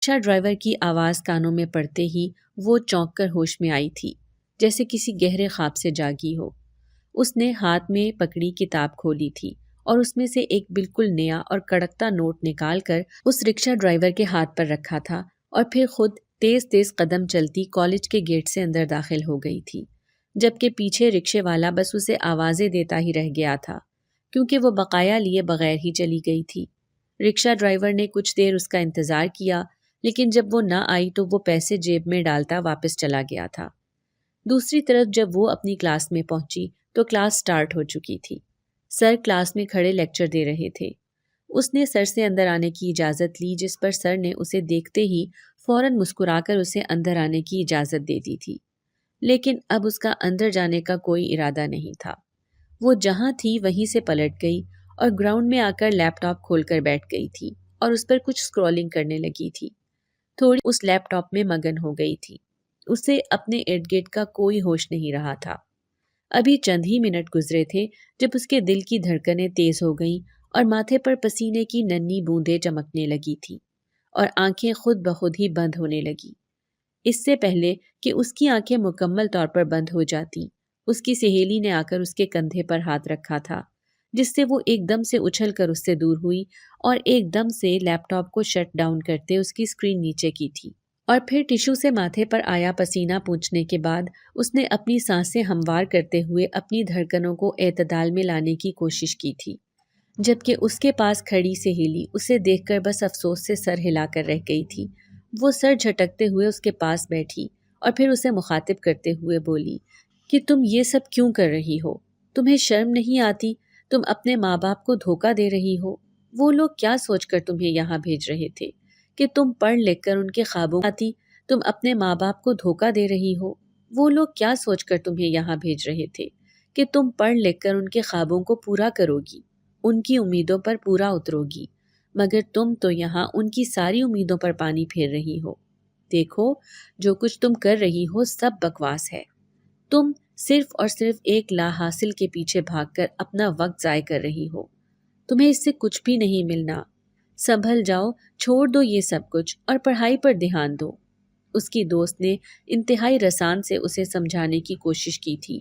رکشا driver کی آواز کانوں میں پڑتے ہی وہ چونک کر ہوش میں آئی تھی، جیسے کسی گہرے خواب سے جاگی ہو۔ اس نے ہاتھ میں پکڑی کتاب کھولی تھی اور اس میں سے ایک بالکل نیا اور کڑکتا نوٹ نکال کر اس رکشا ڈرائیور کے ہاتھ پر رکھا تھا اور پھر خود تیز تیز قدم چلتی کالج کے گیٹ سے اندر داخل ہو گئی تھی، جبکہ پیچھے رکشے والا بس اسے آوازیں دیتا ہی رہ گیا تھا، کیونکہ وہ بقایا لیے بغیر ہی چلی گئی تھی۔ رکشا ڈرائیور نے کچھ دیر اس کا انتظار کیا، لیکن جب وہ نہ آئی تو وہ پیسے جیب میں ڈالتا واپس چلا گیا تھا۔ دوسری طرف جب وہ اپنی کلاس میں پہنچی تو کلاس سٹارٹ ہو چکی تھی۔ سر کلاس میں کھڑے لیکچر دے رہے تھے۔ اس نے سر سے اندر آنے کی اجازت لی، جس پر سر نے اسے دیکھتے ہی فوراً مسکرا کر اسے اندر آنے کی اجازت دے دی تھی، لیکن اب اس کا اندر جانے کا کوئی ارادہ نہیں تھا۔ وہ جہاں تھی وہیں سے پلٹ گئی اور گراؤنڈ میں آ کر لیپ ٹاپ کھول کر بیٹھ گئی تھی اور اس پر کچھ اسکرولنگ کرنے لگی تھی۔ تھوڑی اس لیپ ٹاپ میں مگن ہو گئی تھی۔ اسے اپنے ارد گرد کا کوئی ہوش نہیں رہا تھا۔ ابھی چند ہی منٹ گزرے تھے جب اس کے دل کی دھڑکنیں تیز ہو گئیں اور ماتھے پر پسینے کی ننھی بوندیں چمکنے لگی تھی اور آنکھیں خود بخود ہی بند ہونے لگی۔ اس سے پہلے کہ اس کی آنکھیں مکمل طور پر بند ہو جاتی، اس کی سہیلی نے آ کر اس کے کندھے پر ہاتھ رکھا تھا، جس سے وہ ایک دم سے اچھل کر اس سے دور ہوئی اور ایک دم سے لیپ ٹاپ کو شٹ ڈاؤن کرتے اس کی اسکرین نیچے کی تھی، اور پھر ٹشو سے ماتھے پر آیا پسینہ پونچھنے کے بعد اس نے اپنی سانسیں ہموار کرتے ہوئے اپنی دھڑکنوں کو اعتدال میں لانے کی کوشش کی تھی، جبکہ اس کے پاس کھڑی سہیلی اسے دیکھ کر بس افسوس سے سر ہلا کر رہ گئی تھی۔ وہ سر جھٹکتے ہوئے اس کے پاس بیٹھی اور پھر اسے مخاطب کرتے ہوئے بولی کہ تم یہ سب کیوں کر رہی ہو؟ تمہیں شرم نہیں آتی؟ تم اپنے ماں باپ کو دھوکہ دے رہی ہو۔ وہ لوگ کیا سوچ کر تمہیں یہاں بھیج رہے تھے کہ تم پڑھ لکھ کر ان کے خوابوں آتی؟ تم اپنے ماں باپ کو دھوکہ دے رہی ہو۔ وہ لوگ کیا سوچ کر تمہیں یہاں بھیج رہے تھے کہ تم پڑھ لکھ کر ان کے خوابوں کو پورا کرو گی، ان کی امیدوں پر پورا اترو گی، مگر تم تو یہاں ان کی ساری امیدوں پر پانی پھیر رہی ہو۔ دیکھو، جو کچھ تم کر رہی ہو سب بکواس ہے۔ تم صرف اور صرف ایک لا حاصل کے پیچھے بھاگ کر اپنا وقت ضائع کر رہی ہو۔ تمہیں اس سے کچھ بھی نہیں ملنا۔ سنبھل جاؤ، چھوڑ دو یہ سب کچھ اور پڑھائی پر دھیان دو۔ اس کی دوست نے انتہائی رسان سے اسے سمجھانے کی کوشش کی تھی،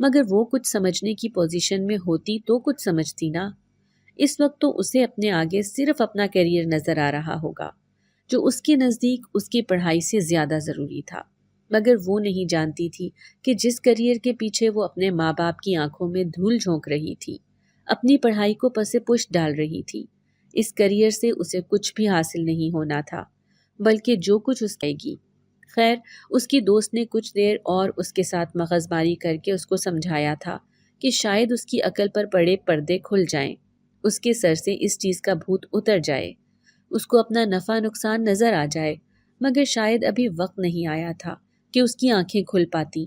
مگر وہ کچھ سمجھنے کی پوزیشن میں ہوتی تو کچھ سمجھتی نا۔ اس وقت تو اسے اپنے آگے صرف اپنا کیریئر نظر آ رہا ہوگا، جو اس کے نزدیک اس کی پڑھائی سے زیادہ ضروری تھا، مگر وہ نہیں جانتی تھی کہ جس کیریئر کے پیچھے وہ اپنے ماں باپ کی آنکھوں میں دھول جھونک رہی تھی، اپنی پڑھائی کو پس پش ڈال رہی تھی، اس کیریئر سے اسے کچھ بھی حاصل نہیں ہونا تھا، بلکہ جو کچھ اس کہے گی۔ خیر، اس کی دوست نے کچھ دیر اور اس کے ساتھ مغز ماری کر کے اس کو سمجھایا تھا کہ شاید اس کی عقل پر پڑے پردے کھل جائیں، اس کے سر سے اس چیز کا بھوت اتر جائے، اس کو اپنا نفع نقصان نظر آ جائے، مگر شاید ابھی وقت نہیں آیا تھا کہ اس کی آنکھیں کھل پاتی۔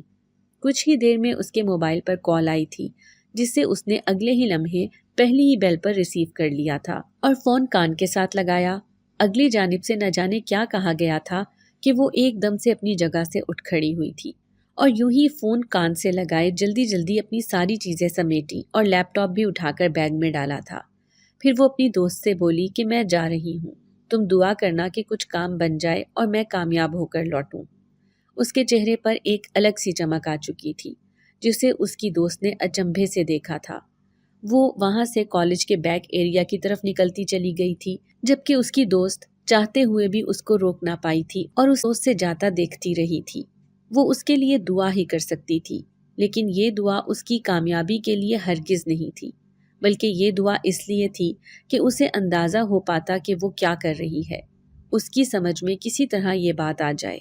کچھ ہی دیر میں اس کے موبائل پر کال آئی تھی، جس سے اس نے اگلے ہی لمحے پہلی ہی بیل پر ریسیو کر لیا تھا اور فون کان کے ساتھ لگایا۔ اگلی جانب سے نہ جانے کیا کہا گیا تھا کہ وہ ایک دم سے اپنی جگہ سے اٹھ کھڑی ہوئی تھی اور یوں ہی فون کان سے لگائے جلدی جلدی اپنی ساری چیزیں سمیٹی اور لیپ ٹاپ بھی اٹھا کر بیگ میں ڈالا تھا۔ پھر وہ اپنی دوست سے بولی کہ میں جا رہی ہوں، تم دعا کرنا کہ کچھ کام بن جائے اور میں کامیاب ہو کر لوٹوں۔ اس کے چہرے پر ایک الگ سی چمک آ چکی تھی، جسے اس کی دوست نے اچنبھے سے دیکھا تھا۔ وہ وہاں سے کالج کے بیک ایریا کی طرف نکلتی چلی گئی تھی، جبکہ اس کی دوست چاہتے ہوئے بھی اس کو روک نہ پائی تھی اور اس دوست سے جاتا دیکھتی رہی تھی۔ وہ اس کے لیے دعا ہی کر سکتی تھی، لیکن یہ دعا اس کی کامیابی کے لیے ہرگز نہیں تھی، بلکہ یہ دعا اس لیے تھی کہ اسے اندازہ ہو پاتا کہ وہ کیا کر رہی ہے، اس کی سمجھ میں کسی طرح یہ بات آ جائے۔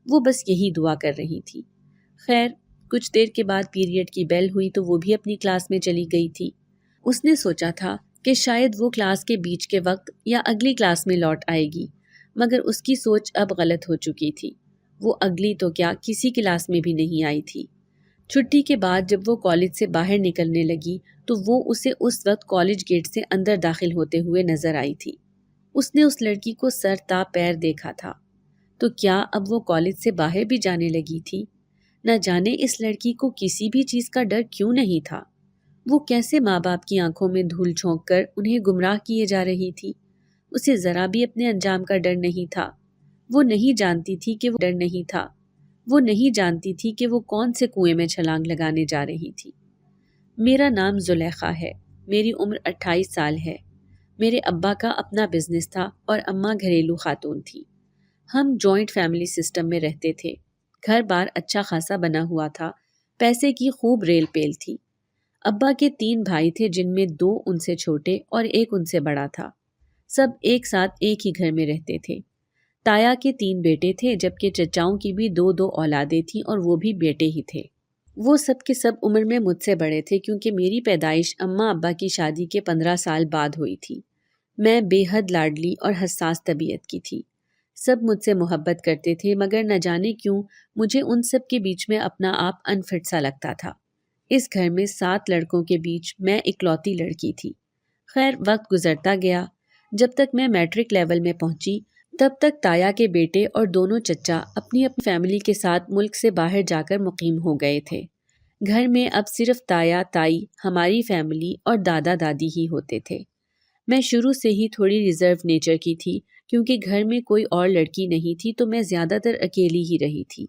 وہ بس یہی دعا کر رہی تھی۔ خیر، کچھ دیر کے بعد پیریڈ کی بیل ہوئی تو وہ بھی اپنی کلاس میں چلی گئی تھی۔ اس نے سوچا تھا کہ شاید وہ کلاس کے بیچ کے وقت یا اگلی کلاس میں لوٹ آئے گی، مگر اس کی سوچ اب غلط ہو چکی تھی۔ وہ اگلی تو کیا کسی کلاس میں بھی نہیں آئی تھی۔ چھٹی کے بعد جب وہ کالج سے باہر نکلنے لگی تو وہ اسے اس وقت کالج گیٹ سے اندر داخل ہوتے ہوئے نظر آئی تھی۔ اس نے اس لڑکی کو سر تا پیر دیکھا تھا، تو کیا اب وہ کالج سے باہر بھی جانے لگی تھی؟ نہ جانے اس لڑکی کو کسی بھی چیز کا ڈر کیوں نہیں تھا؟ وہ کیسے ماں باپ کی آنکھوں میں دھول جھونک کر انہیں گمراہ کیے جا رہی تھی؟ اسے ذرا بھی اپنے انجام کا ڈر نہیں تھا۔ وہ نہیں جانتی تھی کہ وہ ڈر نہیں تھا، وہ نہیں جانتی تھی کہ وہ کون سے کنویں میں چھلانگ لگانے جا رہی تھی۔ میرا نام زلیخا ہے، میری عمر 28 سال ہے۔ میرے ابا کا اپنا بزنس تھا اور اماں گھریلو خاتون تھی۔ ہم جوائنٹ فیملی سسٹم میں رہتے تھے، گھر بار اچھا خاصا بنا ہوا تھا، پیسے کی خوب ریل پیل تھی۔ ابا کے 3 بھائی تھے جن میں 2 ان سے چھوٹے اور ایک ان سے بڑا تھا۔ سب ایک ساتھ ایک ہی گھر میں رہتے تھے۔ تایا کے 3 بیٹے تھے جبکہ چچاؤں کی بھی 2 اولادیں تھیں اور وہ بھی بیٹے ہی تھے۔ وہ سب کے سب عمر میں مجھ سے بڑے تھے کیونکہ میری پیدائش اماں ابا کی شادی کے 15 سال بعد ہوئی تھی۔ میں بے حد لاڈلی اور حساس طبیعت کی تھی۔ سب مجھ سے محبت کرتے تھے مگر نہ جانے کیوں مجھے ان سب کے بیچ میں اپنا آپ انفٹ سا لگتا تھا۔ اس گھر میں 7 لڑکوں کے بیچ میں اکلوتی لڑکی تھی۔ خیر وقت گزرتا گیا، جب تک میں میٹرک لیول میں پہنچی تب تک تایا کے بیٹے اور دونوں چچا اپنی فیملی کے ساتھ ملک سے باہر جا کر مقیم ہو گئے تھے۔ گھر میں اب صرف تایا تائی، ہماری فیملی اور دادا دادی ہی ہوتے تھے۔ میں شروع سے ہی تھوڑی ریزرو نیچر کی تھی کیونکہ گھر میں کوئی اور لڑکی نہیں تھی تو میں زیادہ تر اکیلی ہی رہی تھی۔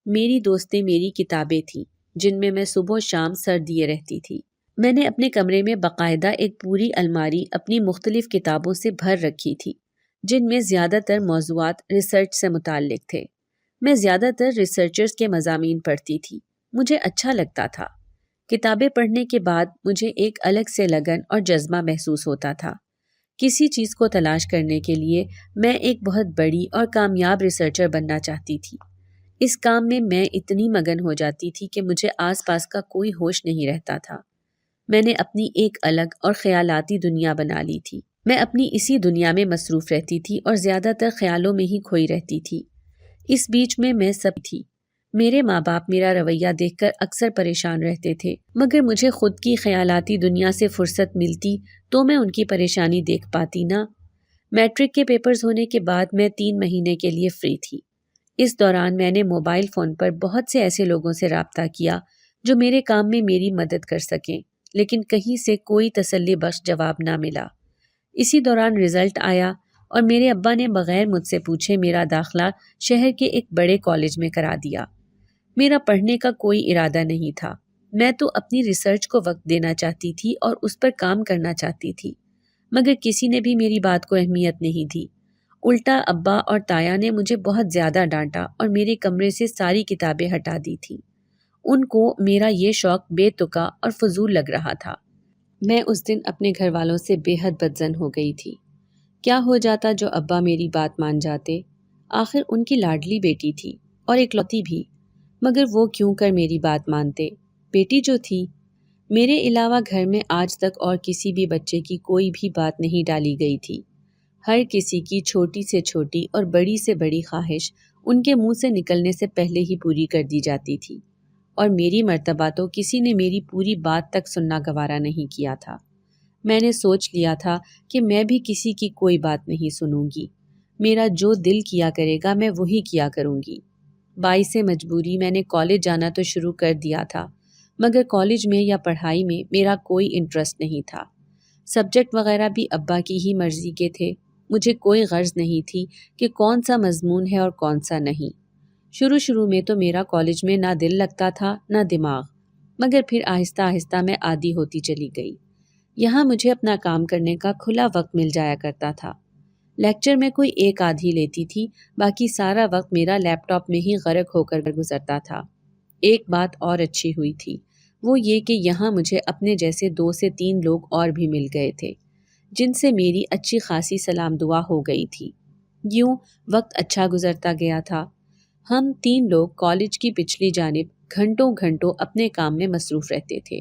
میری دوستیں میری کتابیں تھیں جن میں صبح و شام سر دیے رہتی تھی۔ میں نے اپنے کمرے میں باقاعدہ ایک پوری الماری اپنی مختلف کتابوں سے بھر رکھی تھی جن میں زیادہ تر موضوعات ریسرچ سے متعلق تھے۔ میں زیادہ تر ریسرچرز کے مضامین پڑھتی تھی، مجھے اچھا لگتا تھا۔ کتابیں پڑھنے کے بعد مجھے ایک الگ سے لگن اور جذبہ محسوس ہوتا تھا۔ کسی چیز کو تلاش کرنے کے لیے میں ایک بہت بڑی اور کامیاب ریسرچر بننا چاہتی تھی۔ اس کام میں اتنی مگن ہو جاتی تھی کہ مجھے آس پاس کا کوئی ہوش نہیں رہتا تھا۔ میں نے اپنی ایک الگ اور خیالاتی دنیا بنا لی تھی۔ میں اپنی اسی دنیا میں مصروف رہتی تھی اور زیادہ تر خیالوں میں ہی کھوئی رہتی تھی۔ اس بیچ میں سب تھی۔ میرے ماں باپ میرا رویہ دیکھ کر اکثر پریشان رہتے تھے مگر مجھے خود کی خیالاتی دنیا سے فرصت ملتی تو میں ان کی پریشانی دیکھ پاتی نا۔ میٹرک کے پیپرز ہونے کے بعد میں 3 مہینے کے لیے فری تھی۔ اس دوران میں نے موبائل فون پر بہت سے ایسے لوگوں سے رابطہ کیا جو میرے کام میں میری مدد کر سکیں، لیکن کہیں سے کوئی تسلی بخش جواب نہ ملا۔ اسی دوران رزلٹ آیا اور میرے ابا نے بغیر مجھ سے پوچھے میرا داخلہ شہر کے ایک بڑے کالج میں کرا دیا۔ میرا پڑھنے کا کوئی ارادہ نہیں تھا، میں تو اپنی ریسرچ کو وقت دینا چاہتی تھی اور اس پر کام کرنا چاہتی تھی، مگر کسی نے بھی میری بات کو اہمیت نہیں دی۔ الٹا ابا اور تایا نے مجھے بہت زیادہ ڈانٹا اور میرے کمرے سے ساری کتابیں ہٹا دی تھیں۔ ان کو میرا یہ شوق بے تکا اور فضول لگ رہا تھا۔ میں اس دن اپنے گھر والوں سے بے حد بدظن ہو گئی تھی۔ کیا ہو جاتا جو ابا میری بات مان جاتے؟ آخر ان کی لاڈلی بیٹی تھی اور اکلوتی بھی، مگر وہ کیوں کر میری بات مانتے؟ بیٹی جو تھی، میرے علاوہ گھر میں آج تک اور کسی بھی بچے کی کوئی بھی بات نہیں ڈالی گئی تھی۔ ہر کسی کی چھوٹی سے چھوٹی اور بڑی سے بڑی خواہش ان کے منہ سے نکلنے سے پہلے ہی پوری کر دی جاتی تھی، اور میری مرتبہ تو کسی نے میری پوری بات تک سننا گوارا نہیں کیا تھا۔ میں نے سوچ لیا تھا کہ میں بھی کسی کی کوئی بات نہیں سنوں گی، میرا جو دل کیا کرے گا میں وہی کیا کروں گی۔ باعث مجبوری میں نے کالج جانا تو شروع کر دیا تھا، مگر کالج میں یا پڑھائی میں میرا کوئی انٹرسٹ نہیں تھا۔ سبجیکٹ وغیرہ بھی ابا کی ہی مرضی کے تھے، مجھے کوئی غرض نہیں تھی کہ کون سا مضمون ہے اور کون سا نہیں۔ شروع میں تو میرا کالج میں نہ دل لگتا تھا نہ دماغ، مگر پھر آہستہ آہستہ میں عادی ہوتی چلی گئی۔ یہاں مجھے اپنا کام کرنے کا کھلا وقت مل جایا کرتا تھا۔ لیکچر میں کوئی ایک آدھی لیتی تھی، باقی سارا وقت میرا لیپ ٹاپ میں ہی غرق ہو کر گزرتا تھا۔ ایک بات اور اچھی ہوئی تھی، وہ یہ کہ یہاں مجھے اپنے جیسے 2 سے 3 لوگ اور بھی مل گئے تھے جن سے میری اچھی خاصی سلام دعا ہو گئی تھی۔ یوں وقت اچھا گزرتا گیا تھا۔ ہم 3 لوگ کالج کی پچھلی جانب گھنٹوں اپنے کام میں مصروف رہتے تھے۔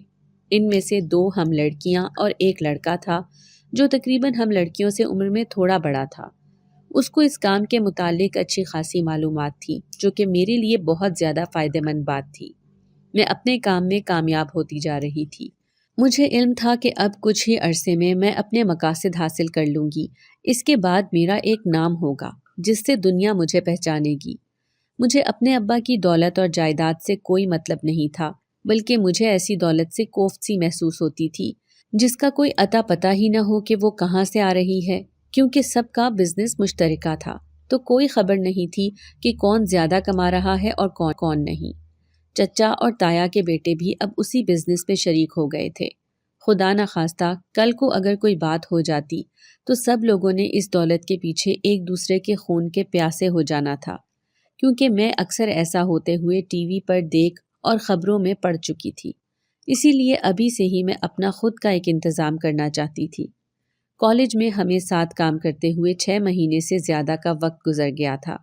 ان میں سے 2 ہم لڑکیاں اور 1 لڑکا تھا جو تقریباً ہم لڑکیوں سے عمر میں تھوڑا بڑا تھا۔ اس کو اس کام کے متعلق اچھی خاصی معلومات تھی جو کہ میرے لیے بہت زیادہ فائدہ مند بات تھی۔ میں اپنے کام میں کامیاب ہوتی جا رہی تھی۔ مجھے علم تھا کہ اب کچھ ہی عرصے میں اپنے مقاصد حاصل کر لوں گی، اس کے بعد میرا ایک نام ہوگا جس سے دنیا مجھے پہچانے گی۔ مجھے اپنے ابا کی دولت اور جائیداد سے کوئی مطلب نہیں تھا، بلکہ مجھے ایسی دولت سے کوفت سی محسوس ہوتی تھی جس کا کوئی اتا پتہ ہی نہ ہو کہ وہ کہاں سے آ رہی ہے، کیونکہ سب کا بزنس مشترکہ تھا۔ تو کوئی خبر نہیں تھی کہ کون زیادہ کما رہا ہے اور کون نہیں۔ چچا اور تایا کے بیٹے بھی اب اسی بزنس میں شریک ہو گئے تھے۔ خدا نخواستہ کل کو اگر کوئی بات ہو جاتی تو سب لوگوں نے اس دولت کے پیچھے ایک دوسرے کے خون کے پیاسے ہو جانا تھا، کیونکہ میں اکثر ایسا ہوتے ہوئے ٹی وی پر دیکھ اور خبروں میں پڑھ چکی تھی۔ اسی لیے ابھی سے ہی میں اپنا خود کا ایک انتظام کرنا چاہتی تھی۔ کالج میں ہمیں ساتھ کام کرتے ہوئے 6 مہینے سے زیادہ کا وقت گزر گیا تھا،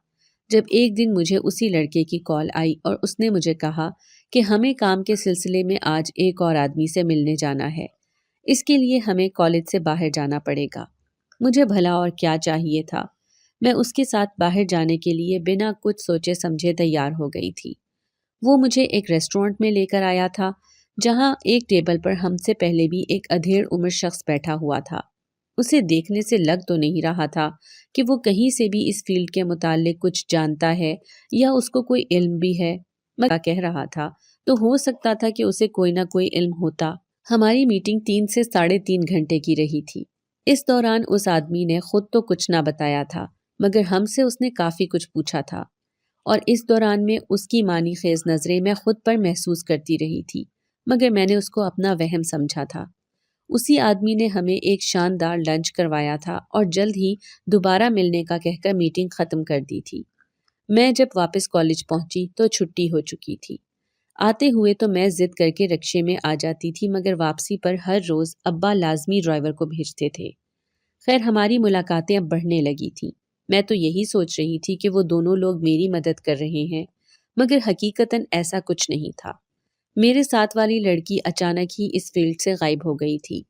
جب ایک دن مجھے اسی لڑکے کی کال آئی اور اس نے مجھے کہا کہ ہمیں کام کے سلسلے میں آج ایک اور آدمی سے ملنے جانا ہے، اس کے لیے ہمیں کالج سے باہر جانا پڑے گا۔ مجھے بھلا اور کیا چاہیے تھا، میں اس کے ساتھ باہر جانے کے لیے بنا کچھ سوچے سمجھے تیار ہو گئی تھی۔ وہ مجھے ایک ریسٹورنٹ میں لے کر آیا تھا، جہاں ایک ٹیبل پر ہم سے پہلے بھی ایک ادھیڑ عمر شخص بیٹھا ہوا تھا۔ اسے دیکھنے سے لگ تو نہیں رہا تھا کہ وہ کہیں سے بھی اس فیلڈ کے متعلق کچھ جانتا ہے یا اس کو کوئی علم بھی ہے۔ میں کہہ رہا تھا تو ہو سکتا تھا کہ اسے کوئی نہ کوئی علم ہوتا۔ ہماری میٹنگ 3 سے 3.5 گھنٹے کی رہی تھی۔ اس دوران اس آدمی نے خود تو کچھ نہ بتایا تھا، مگر ہم سے اس نے کافی کچھ پوچھا تھا، اور اس دوران میں اس کی معنی خیز نظریں میں خود پر محسوس کرتی رہی تھی، مگر میں نے اس کو اپنا وہم سمجھا تھا۔ اسی آدمی نے ہمیں ایک شاندار لنچ کروایا تھا اور جلد ہی دوبارہ ملنے کا کہہ کر میٹنگ ختم کر دی تھی۔ میں جب واپس کالج پہنچی تو چھٹی ہو چکی تھی۔ آتے ہوئے تو میں ضد کر کے رکشے میں آ جاتی تھی، مگر واپسی پر ہر روز ابا لازمی ڈرائیور کو بھیجتے تھے۔ خیر ہماری ملاقاتیں اب بڑھنے لگی تھیں۔ میں تو یہی سوچ رہی تھی کہ وہ دونوں لوگ میری مدد کر رہے ہیں، مگر حقیقتاً ایسا کچھ نہیں تھا۔ میرے ساتھ والی لڑکی اچانک ہی اس فیلڈ سے غائب ہو گئی تھی۔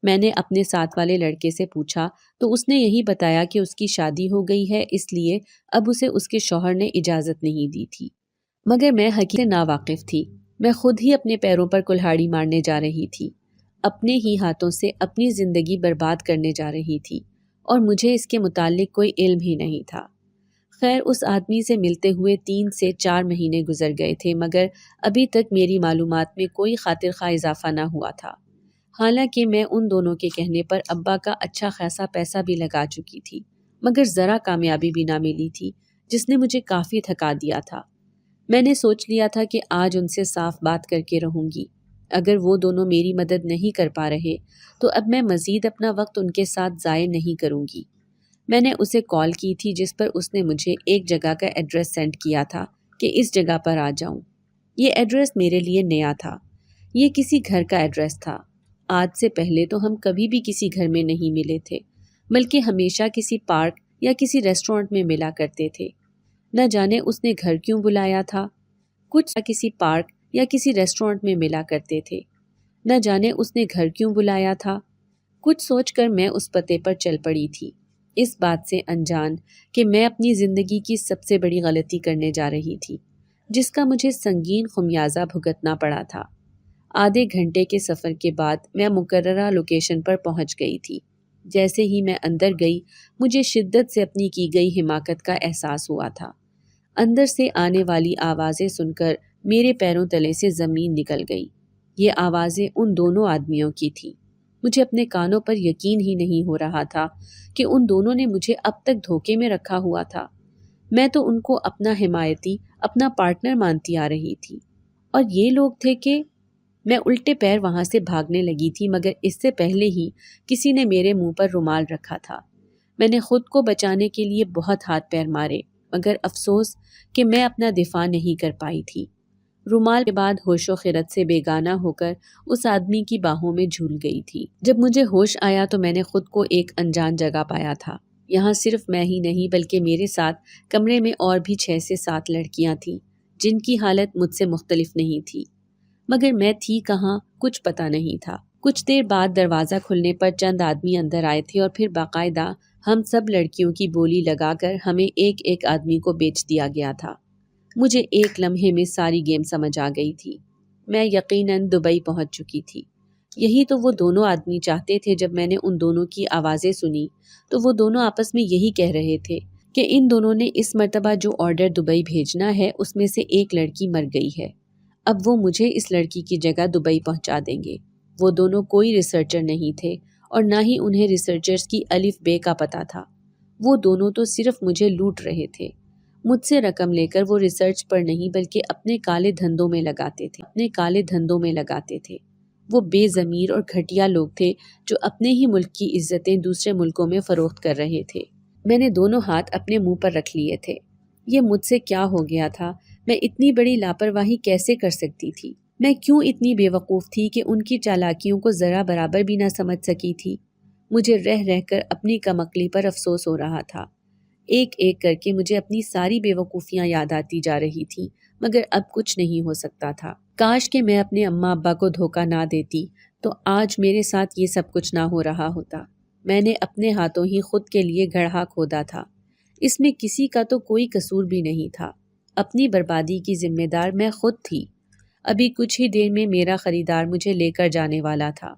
میں نے اپنے ساتھ والے لڑکے سے پوچھا تو اس نے یہی بتایا کہ اس کی شادی ہو گئی ہے، اس لیے اب اسے اس کے شوہر نے اجازت نہیں دی تھی، مگر میں حقیقت سے ناواقف تھی۔ میں خود ہی اپنے پیروں پر کلہاڑی مارنے جا رہی تھی، اپنے ہی ہاتھوں سے اپنی زندگی برباد کرنے جا رہی تھی، اور مجھے اس کے متعلق کوئی علم ہی نہیں تھا۔ خیر اس آدمی سے ملتے ہوئے 3 سے 4 مہینے گزر گئے تھے، مگر ابھی تک میری معلومات میں کوئی خاطر خواہ اضافہ نہ ہوا تھا، حالانکہ میں ان دونوں کے کہنے پر ابا کا اچھا خاصا پیسہ بھی لگا چکی تھی، مگر ذرا کامیابی بھی نہ ملی تھی، جس نے مجھے کافی تھکا دیا تھا۔ میں نے سوچ لیا تھا کہ آج ان سے صاف بات کر کے رہوں گی۔ اگر وہ دونوں میری مدد نہیں کر پا رہے تو اب میں مزید اپنا وقت ان کے ساتھ ضائع نہیں کروں گی۔ میں نے اسے کال کی تھی جس پر اس نے مجھے ایک جگہ کا ایڈریس سینڈ کیا تھا کہ اس جگہ پر آ جاؤں۔ یہ ایڈریس میرے لیے نیا تھا۔ یہ کسی گھر کا ایڈریس تھا۔ آج سے پہلے تو ہم کبھی بھی کسی گھر میں نہیں ملے تھے، بلکہ ہمیشہ کسی پارک یا کسی ریسٹورنٹ میں ملا کرتے تھے۔ نہ جانے اس نے گھر کیوں بلایا تھا، کچھ کسی پارک یا کسی ریسٹورنٹ میں ملا کرتے تھے۔ نہ جانے اس نے گھر کیوں بلایا تھا، کچھ سوچ کر میں اس پتے پر چل پڑی تھی، اس بات سے انجان کہ میں اپنی زندگی کی سب سے بڑی غلطی کرنے جا رہی تھی، جس کا مجھے سنگین خمیازہ بھگتنا پڑا تھا۔ آدھے گھنٹے کے سفر کے بعد میں مقررہ لوکیشن پر پہنچ گئی تھی۔ جیسے ہی میں اندر گئی مجھے شدت سے اپنی کی گئی حماقت کا احساس ہوا تھا۔ اندر سے آنے والی آوازیں سن کر میرے پیروں تلے سے زمین نکل گئی۔ یہ آوازیں ان دونوں آدمیوں کی تھیں۔ مجھے اپنے کانوں پر یقین ہی نہیں ہو رہا تھا کہ ان دونوں نے مجھے اب تک دھوکے میں رکھا ہوا تھا۔ میں تو ان کو اپنا حمایتی، اپنا پارٹنر مانتی آ رہی تھی، اور یہ لوگ تھے کہ… میں الٹے پیر وہاں سے بھاگنے لگی تھی، مگر اس سے پہلے ہی کسی نے میرے منہ پر رومال رکھا تھا۔ میں نے خود کو بچانے کے لیے بہت ہاتھ پیر مارے، مگر افسوس کہ میں اپنا دفاع نہیں کر پائی تھی۔ رومال کے بعد ہوش و خرد سے بیگانہ ہو کر اس آدمی کی باہوں میں جھول گئی تھی۔ جب مجھے ہوش آیا تو میں نے خود کو ایک انجان جگہ پایا تھا۔ یہاں صرف میں ہی نہیں بلکہ میرے ساتھ کمرے میں اور بھی 6 سے 7 لڑکیاں تھیں، جن کی حالت مجھ سے مختلف نہیں تھی، مگر میں تھی کہاں کچھ پتہ نہیں تھا۔ کچھ دیر بعد دروازہ کھلنے پر چند آدمی اندر آئے تھے، اور پھر باقاعدہ ہم سب لڑکیوں کی بولی لگا کر ہمیں ایک ایک آدمی کو بیچ دیا گیا تھا۔ مجھے ایک لمحے میں ساری گیم سمجھ آ گئی تھی۔ میں یقیناً دبئی پہنچ چکی تھی۔ یہی تو وہ دونوں آدمی چاہتے تھے۔ جب میں نے ان دونوں کی آوازیں سنی تو وہ دونوں آپس میں یہی کہہ رہے تھے کہ ان دونوں نے اس مرتبہ جو آرڈر دبئی بھیجنا ہے اس میں سے ایک لڑکی مر گئی ہے، اب وہ مجھے اس لڑکی کی جگہ دبئی پہنچا دیں گے۔ وہ دونوں کوئی ریسرچر نہیں تھے، اور نہ ہی انہیں ریسرچرز کی الف بے کا پتہ تھا۔ وہ دونوں تو صرف مجھے لوٹ رہے تھے۔ مجھ سے رقم لے کر وہ ریسرچ پر نہیں بلکہ اپنے کالے دھندوں میں لگاتے تھے۔ وہ بے ضمیر اور گھٹیا لوگ تھے جو اپنے ہی ملک کی عزتیں دوسرے ملکوں میں فروخت کر رہے تھے۔ میں نے دونوں ہاتھ اپنے منہ پر رکھ لیے تھے۔ یہ مجھ سے کیا ہو گیا تھا؟ میں اتنی بڑی لاپرواہی کیسے کر سکتی تھی؟ میں کیوں اتنی بے وقوف تھی کہ ان کی چالاکیوں کو ذرا برابر بھی نہ سمجھ سکی تھی؟ مجھے رہ رہ کر اپنی کم عقلی پر افسوس ہو رہا تھا۔ ایک ایک کر کے مجھے اپنی ساری بے وقوفیاں یاد آتی جا رہی تھیں، مگر اب کچھ نہیں ہو سکتا تھا۔ کاش کہ میں اپنے اماں ابا کو دھوکہ نہ دیتی تو آج میرے ساتھ یہ سب کچھ نہ ہو رہا ہوتا۔ میں نے اپنے ہاتھوں ہی خود کے لیے گڑھا کھودا تھا۔ اس میں کسی کا تو کوئی قصور بھی نہیں تھا۔ اپنی بربادی کی ذمہ دار میں خود تھی۔ ابھی کچھ ہی دیر میں میرا خریدار مجھے لے کر جانے والا تھا۔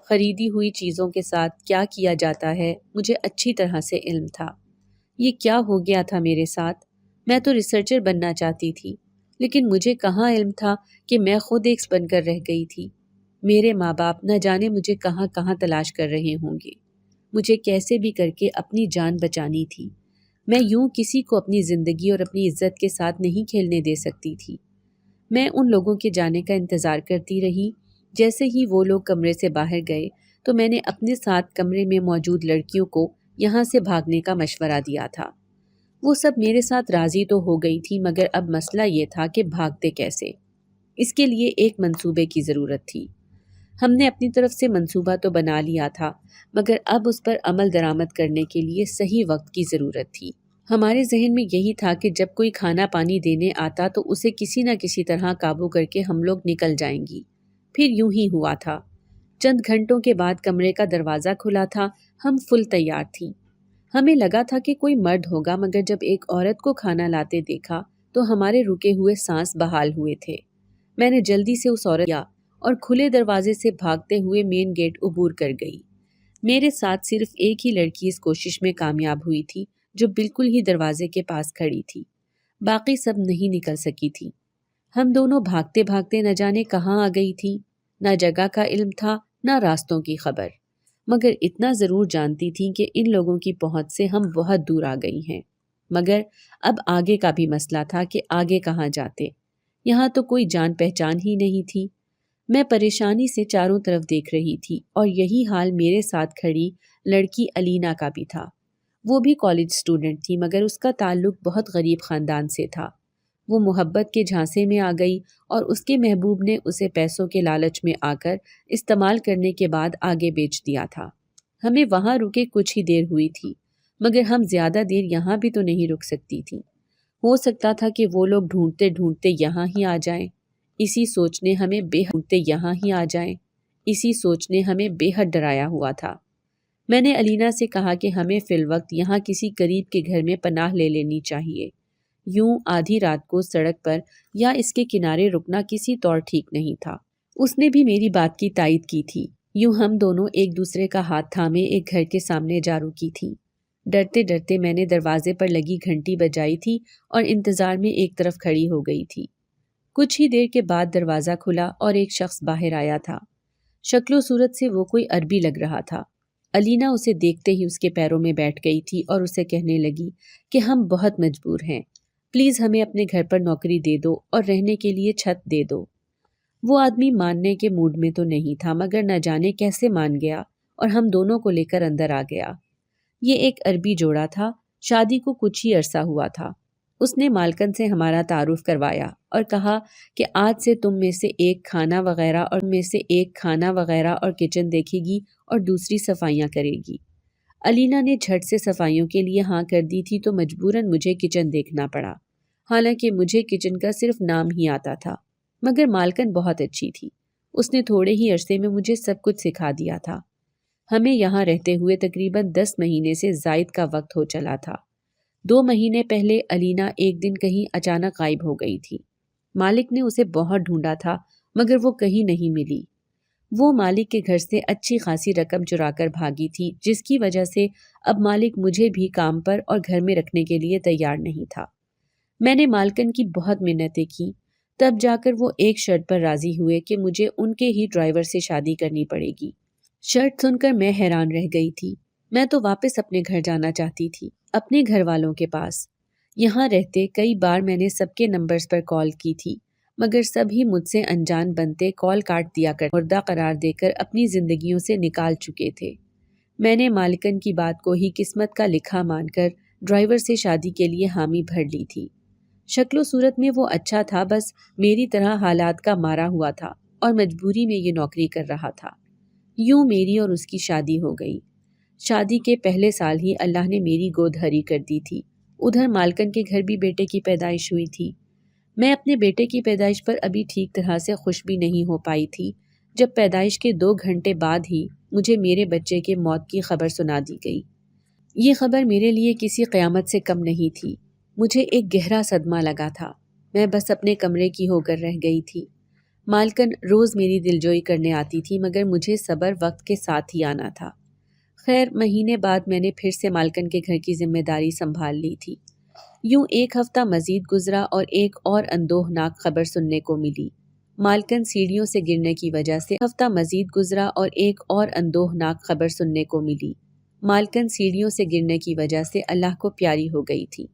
خریدی ہوئی چیزوں کے ساتھ کیا کیا جاتا ہے مجھے اچھی طرح سے علم تھا۔ یہ کیا ہو گیا تھا میرے ساتھ؟ میں تو ریسرچر بننا چاہتی تھی، لیکن مجھے کہاں علم تھا کہ میں خود ایک بن کر رہ گئی تھی۔ میرے ماں باپ نہ جانے مجھے کہاں کہاں تلاش کر رہے ہوں گے۔ مجھے کیسے بھی کر کے اپنی جان بچانی تھی۔ میں یوں کسی کو اپنی زندگی اور اپنی عزت کے ساتھ نہیں کھیلنے دے سکتی تھی۔ میں ان لوگوں کے جانے کا انتظار کرتی رہی۔ جیسے ہی وہ لوگ کمرے سے باہر گئے تو میں نے اپنے ساتھ کمرے میں موجود لڑکیوں کو یہاں سے بھاگنے کا مشورہ دیا تھا۔ وہ سب میرے ساتھ راضی تو ہو گئی تھی، مگر اب مسئلہ یہ تھا کہ بھاگتے کیسے؟ اس کے لیے ایک منصوبے کی ضرورت تھی۔ ہم نے اپنی طرف سے منصوبہ تو بنا لیا تھا، مگر اب اس پر عمل درآمد کرنے کے لیے صحیح وقت کی ضرورت تھی۔ ہمارے ذہن میں یہی تھا کہ جب کوئی کھانا پانی دینے آتا تو اسے کسی نہ کسی طرح قابو کر کے ہم لوگ نکل جائیں گی۔ پھر یوں ہی ہوا تھا۔ چند گھنٹوں کے بعد کمرے کا دروازہ کھلا تھا۔ ہم فل تیار تھیں۔ ہمیں لگا تھا کہ کوئی مرد ہوگا، مگر جب ایک عورت کو کھانا لاتے دیکھا تو ہمارے رکے ہوئے سانس بحال ہوئے تھے۔ میں نے جلدی سے اس عورت کیا اور کھلے دروازے سے بھاگتے ہوئے مین گیٹ عبور کر گئی۔ میرے ساتھ صرف ایک ہی لڑکی اس کوشش میں کامیاب ہوئی تھی جو بالکل ہی دروازے کے پاس کھڑی تھی۔ باقی سب نہیں نکل سکی تھی۔ ہم دونوں بھاگتے بھاگتے نہ جانے کہاں آ گئی تھی۔ نہ جگہ کا علم تھا نہ راستوں کی خبر، مگر اتنا ضرور جانتی تھی کہ ان لوگوں کی پہنچ سے ہم بہت دور آ گئی ہیں۔ مگر اب آگے کا بھی مسئلہ تھا کہ آگے کہاں جاتے۔ یہاں تو کوئی جان پہچان ہی نہیں تھی۔ میں پریشانی سے چاروں طرف دیکھ رہی تھی اور یہی حال میرے ساتھ کھڑی لڑکی الینا کا بھی تھا۔ وہ بھی کالج اسٹوڈنٹ تھی، مگر اس کا تعلق بہت غریب خاندان سے تھا۔ وہ محبت کے جھانسے میں آ گئی اور اس کے محبوب نے اسے پیسوں کے لالچ میں آ کر استعمال کرنے کے بعد آگے بیچ دیا تھا۔ ہمیں وہاں رکے کچھ ہی دیر ہوئی تھی، مگر ہم زیادہ دیر یہاں بھی تو نہیں رک سکتی تھی۔ ہو سکتا تھا کہ وہ لوگ ڈھونڈتے ڈھونڈتے یہاں ہی آ جائیں۔ اسی سوچ نے ہمیں بے حد ڈرایا ہوا تھا۔ میں نے الینا سے کہا کہ ہمیں فی الوقت یہاں کسی قریب کے گھر میں پناہ لے لینی چاہیے۔ یوں آدھی رات کو سڑک پر یا اس کے کنارے رکنا کسی طور ٹھیک نہیں تھا۔ اس نے بھی میری بات کی تائید کی تھی۔ یوں ہم دونوں ایک دوسرے کا ہاتھ تھامے ایک گھر کے سامنے جا رکی تھی۔ ڈرتے ڈرتے میں نے دروازے پر لگی گھنٹی بجائی تھی اور انتظار میں ایک طرف کھڑی ہو گئی تھی۔ کچھ ہی دیر کے بعد دروازہ کھلا اور ایک شخص باہر آیا تھا۔ شکل و صورت سے وہ کوئی عربی لگ رہا تھا۔ الینا اسے دیکھتے ہی اس کے پیروں میں بیٹھ گئی تھی اور اسے کہنے لگی کہ ہم بہت مجبور ہیں، پلیز ہمیں اپنے گھر پر نوکری دے دو اور رہنے کے لیے چھت دے دو۔ وہ آدمی ماننے کے موڈ میں تو نہیں تھا، مگر نہ جانے کیسے مان گیا اور ہم دونوں کو لے کر اندر آ گیا۔ یہ ایک عربی جوڑا تھا، شادی کو کچھ ہی عرصہ ہوا تھا۔ اس نے مالکن سے ہمارا تعارف کروایا اور کہا کہ آج سے تم میں سے ایک کھانا وغیرہ اور کچن دیکھے گی اور دوسری صفائیاں کرے گی۔ الینا نے جھٹ سے صفائیوں کے لیے ہاں کر دی تھی تو مجبوراً مجھے کچن دیکھنا پڑا، حالانکہ مجھے کچن کا صرف نام ہی آتا تھا۔ مگر مالکن بہت اچھی تھی، اس نے تھوڑے ہی عرصے میں مجھے سب کچھ سکھا دیا تھا۔ ہمیں یہاں رہتے ہوئے تقریباً 10 مہینے سے زائد کا وقت ہو چلا تھا۔ 2 مہینے پہلے الینا ایک دن کہیں اچانک غائب ہو گئی تھی۔ مالک نے اسے بہت ڈھونڈا تھا، مگر وہ کہیں نہیں ملی۔ وہ مالک کے گھر سے اچھی خاصی رقم چرا کر بھاگی تھی، جس کی وجہ سے اب مالک مجھے بھی کام پر اور گھر میں رکھنے کے لیے تیار نہیں تھا۔ میں نے مالکن کی بہت منتیں کی، تب جا کر وہ ایک شرط پر راضی ہوئے کہ مجھے ان کے ہی ڈرائیور سے شادی کرنی پڑے گی۔ شرط سن کر میں حیران رہ گئی تھی۔ میں تو واپس اپنے گھر جانا چاہتی تھی، اپنے گھر والوں کے پاس۔ یہاں رہتے کئی بار میں نے سب کے نمبرز پر کال کی تھی، مگر سب ہی مجھ سے انجان بنتے کال کاٹ دیا کر مردہ قرار دے کر اپنی زندگیوں سے نکال چکے تھے۔ میں نے مالکن کی بات کو ہی قسمت کا لکھا مان کر ڈرائیور سے شادی کے لیے حامی بھر لی تھی۔ شکل و صورت میں وہ اچھا تھا، بس میری طرح حالات کا مارا ہوا تھا اور مجبوری میں یہ نوکری کر رہا تھا۔ یوں میری اور اس کی شادی ہو گئی۔ شادی کے پہلے سال ہی اللہ نے میری گود ہری کر دی تھی۔ ادھر مالکن کے گھر بھی بیٹے کی پیدائش ہوئی تھی۔ میں اپنے بیٹے کی پیدائش پر ابھی ٹھیک طرح سے خوش بھی نہیں ہو پائی تھی جب پیدائش کے 2 گھنٹے بعد ہی مجھے میرے بچے کے موت کی خبر سنا دی گئی۔ یہ خبر میرے لیے کسی قیامت سے کم نہیں تھی۔ مجھے ایک گہرا صدمہ لگا تھا۔ میں بس اپنے کمرے کی ہو کر رہ گئی تھی۔ مالکن روز میری دلجوئی کرنے آتی تھی، مگر مجھے صبر وقت کے ساتھ ہی آنا تھا۔ خیر، مہینے بعد میں نے پھر سے مالکن کے گھر کی ذمہ داری سنبھال لی تھی۔ یوں ایک ہفتہ مزید گزرا اور ایک اور اندوہناک خبر سننے کو ملی۔ مالکن سیڑھیوں سے گرنے کی وجہ سے مالکن سیڑھیوں سے گرنے کی وجہ سے اللہ کو پیاری ہو گئی تھی۔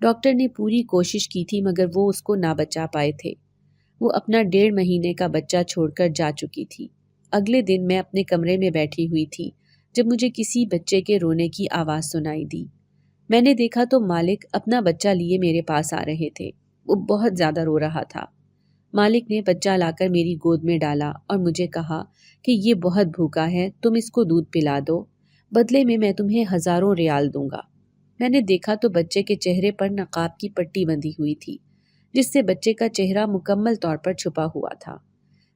ڈاکٹر نے پوری کوشش کی تھی مگر وہ اس کو نہ بچا پائے تھے۔ وہ اپنا 1.5 مہینے کا بچہ چھوڑ کر جا چکی تھی۔ اگلے دن میں اپنے کمرے میں بیٹھی ہوئی تھی جب مجھے کسی بچے کے رونے کی آواز سنائی دی۔ میں نے دیکھا تو مالک اپنا بچہ لیے میرے پاس آ رہے تھے۔ وہ بہت زیادہ رو رہا تھا۔ مالک نے بچہ لا کر میری گود میں ڈالا اور مجھے کہا کہ یہ بہت بھوکا ہے، تم اس کو دودھ پلا دو، بدلے میں تمہیں 1000 ریال دوں گا۔ میں نے دیکھا تو بچے کے چہرے پر نقاب کی پٹی بندھی ہوئی تھی، جس سے بچے کا چہرہ مکمل طور پر چھپا ہوا تھا۔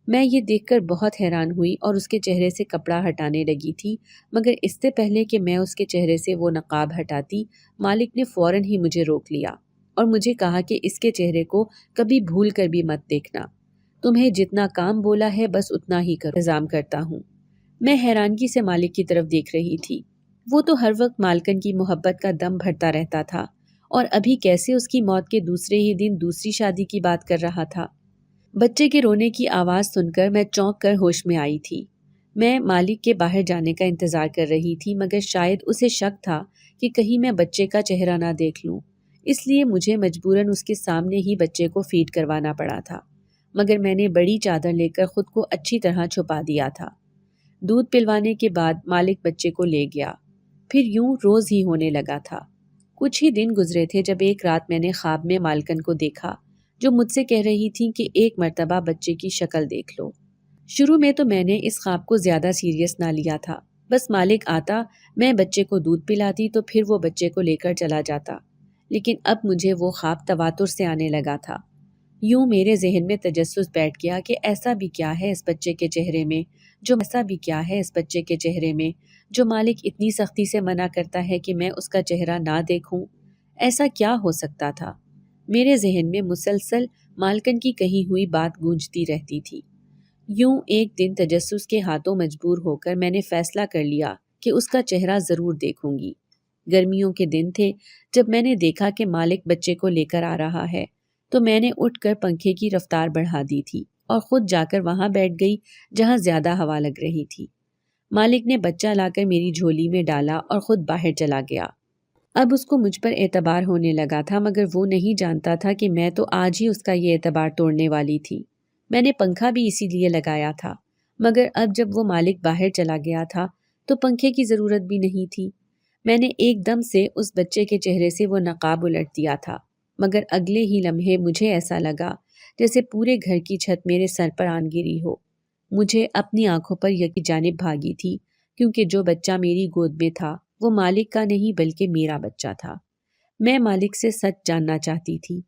میں یہ دیکھ کر بہت حیران ہوئی اور اس کے چہرے سے کپڑا ہٹانے لگی تھی، مگر اس سے پہلے کہ میں اس کے چہرے سے وہ نقاب ہٹاتی، مالک نے فوراً ہی مجھے روک لیا اور مجھے کہا کہ اس کے چہرے کو کبھی بھول کر بھی مت دیکھنا۔ تمہیں جتنا کام بولا ہے بس اتنا ہی کرو، انتظام کرتا ہوں۔ میں حیرانگی سے مالک کی طرف دیکھ رہی تھی۔ وہ تو ہر وقت مالکن کی محبت کا دم بھرتا رہتا تھا اور ابھی کیسے اس کی موت کے دوسرے ہی دن دوسری شادی کی بات کر رہا تھا۔ بچے کے رونے کی آواز سن کر میں چونک کر ہوش میں آئی تھی۔ میں مالک کے باہر جانے کا انتظار کر رہی تھی، مگر شاید اسے شک تھا کہ کہیں میں بچے کا چہرہ نہ دیکھ لوں، اس لیے مجھے مجبوراً اس کے سامنے ہی بچے کو فیڈ کروانا پڑا تھا، مگر میں نے بڑی چادر لے کر خود کو اچھی طرح چھپا دیا تھا۔ دودھ پلوانے کے بعد مالک بچے کو لے گیا، پھر یوں روز ہی ہونے لگا تھا۔ کچھ ہی دن گزرے تھے جب ایک رات میں نے خواب میں مالکن کو دیکھا، جو مجھ سے کہہ رہی تھی کہ ایک مرتبہ بچے کی شکل دیکھ لو۔ شروع میں تو میں نے اس خواب کو زیادہ سیریس نہ لیا تھا، بس مالک آتا، میں بچے کو دودھ پلاتی تو پھر وہ بچے کو لے کر چلا جاتا، لیکن اب مجھے وہ خواب تواتر سے آنے لگا تھا۔ یوں میرے ذہن میں تجسس بیٹھ گیا کہ ایسا بھی کیا ہے اس بچے کے چہرے میں جو مالک اتنی سختی سے منع کرتا ہے کہ میں اس کا چہرہ نہ دیکھوں۔ ایسا کیا ہو سکتا تھا؟ میرے ذہن میں مسلسل مالکن کی کہی ہوئی بات گونجتی رہتی تھی۔ یوں ایک دن تجسس کے ہاتھوں مجبور ہو کر میں نے فیصلہ کر لیا کہ اس کا چہرہ ضرور دیکھوں گی۔ گرمیوں کے دن تھے جب میں نے دیکھا کہ مالک بچے کو لے کر آ رہا ہے، تو میں نے اٹھ کر پنکھے کی رفتار بڑھا دی تھی اور خود جا کر وہاں بیٹھ گئی جہاں زیادہ ہوا لگ رہی تھی۔ مالک نے بچہ لا کر میری جھولی میں ڈالا اور خود باہر چلا گیا۔ اب اس کو مجھ پر اعتبار ہونے لگا تھا، مگر وہ نہیں جانتا تھا کہ میں تو آج ہی اس کا یہ اعتبار توڑنے والی تھی۔ میں نے پنکھا بھی اسی لیے لگایا تھا، مگر اب جب وہ مالک باہر چلا گیا تھا تو پنکھے کی ضرورت بھی نہیں تھی۔ میں نے ایک دم سے اس بچے کے چہرے سے وہ نقاب الٹ دیا تھا، مگر اگلے ہی لمحے مجھے ایسا لگا جیسے پورے گھر کی چھت میرے سر پر آن گری ہو۔ مجھے اپنی آنکھوں پر یقین جانب بھاگی تھی، کیونکہ جو بچہ میری گود میں تھا وہ مالک کا نہیں بلکہ میرا بچہ تھا۔ میں مالک سے سچ جاننا چاہتی تھی۔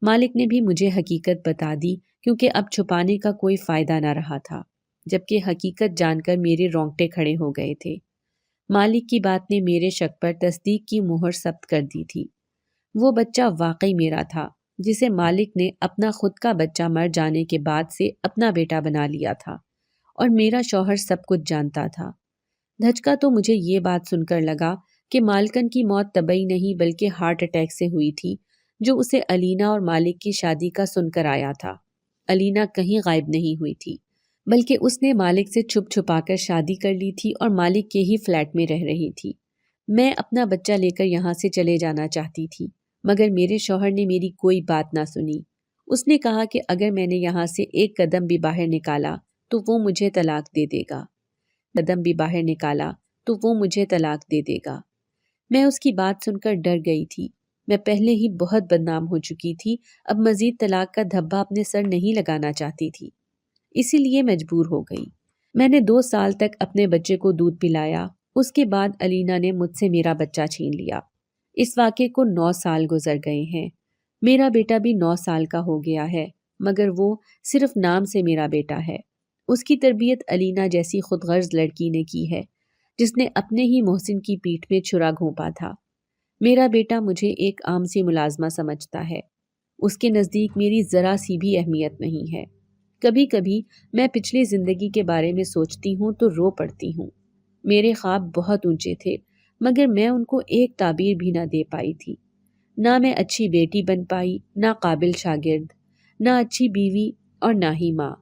مالک نے بھی مجھے حقیقت بتا دی، کیونکہ اب چھپانے کا کوئی فائدہ نہ رہا تھا، جبکہ حقیقت جان کر میرے رونگٹے کھڑے ہو گئے تھے۔ مالک کی بات نے میرے شک پر تصدیق کی مہر ثبت کر دی تھی۔ وہ بچہ واقعی میرا تھا، جسے مالک نے اپنا خود کا بچہ مر جانے کے بعد سے اپنا بیٹا بنا لیا تھا، اور میرا شوہر سب کچھ جانتا تھا۔ دھچکا تو مجھے یہ بات سن کر لگا کہ مالکن کی موت طبعی نہیں بلکہ ہارٹ اٹیک سے ہوئی تھی، جو اسے الینا اور مالک کی شادی کا سن کر آیا تھا۔ الینا کہیں غائب نہیں ہوئی تھی، بلکہ اس نے مالک سے چھپ چھپا کر شادی کر لی تھی اور مالک کے ہی فلیٹ میں رہ رہی تھی۔ میں اپنا بچہ لے کر یہاں سے چلے جانا چاہتی تھی، مگر میرے شوہر نے میری کوئی بات نہ سنی۔ اس نے کہا کہ اگر میں نے یہاں سے ایک قدم بھی باہر نکالا تو وہ مجھے طلاق دے دے گا، قدم بھی باہر نکالا تو وہ مجھے طلاق دے دے گا۔ میں اس کی بات سن کر ڈر گئی تھی۔ میں پہلے ہی بہت بدنام ہو چکی تھی، اب مزید طلاق کا دھبا اپنے سر نہیں لگانا چاہتی تھی، اسی لیے مجبور ہو گئی۔ میں نے 2 سال تک اپنے بچے کو دودھ پلایا، اس کے بعد علینا نے مجھ سے میرا بچہ چھین لیا۔ اس واقعے کو 9 سال گزر گئے ہیں۔ میرا بیٹا بھی 9 سال کا ہو گیا ہے، مگر وہ صرف نام سے میرا بیٹا ہے۔ اس کی تربیت علینا جیسی خود غرض لڑکی نے کی ہے، جس نے اپنے ہی محسن کی پیٹھ میں چھرا گھونپا تھا۔ میرا بیٹا مجھے ایک عام سی ملازمہ سمجھتا ہے، اس کے نزدیک میری ذرا سی بھی اہمیت نہیں ہے۔ کبھی کبھی میں پچھلی زندگی کے بارے میں سوچتی ہوں تو رو پڑتی ہوں۔ میرے خواب بہت اونچے تھے، مگر میں ان کو ایک تعبیر بھی نہ دے پائی تھی۔ نہ میں اچھی بیٹی بن پائی، نہ قابل شاگرد، نہ اچھی بیوی اور نہ ہی ماں۔